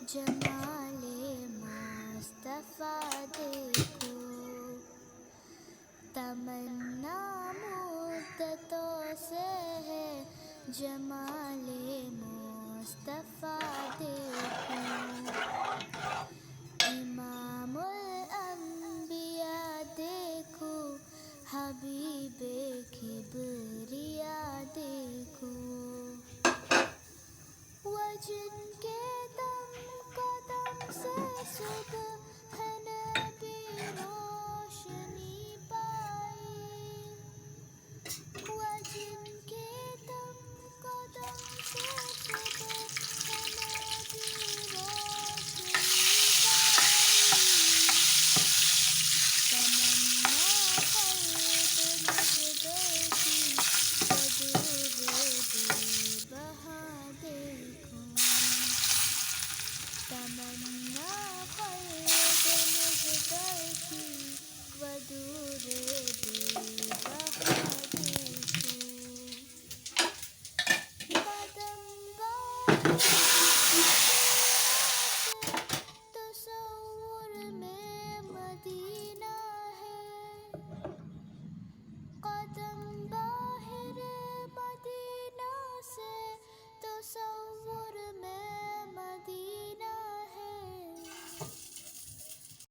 जमाले मुस्तफा देखो, तमन्ना मुद्दतों से है जमाले मुस्तफा देखो। इमामुल अंबिया देखो, हबीबे किबरिया देखो। वह जिनके दम कदम से सुबह नबी रोशनी पाई। वह जिनके दम कदम से सुबह नबी रोशनी पाई। तमन्ना क़ल्ब मुज़द्दर की बदूर बेबहा देखो। तमन्ना क़ल्ब मुज़द्दर की बदूर बेबहा देखो। कदम बार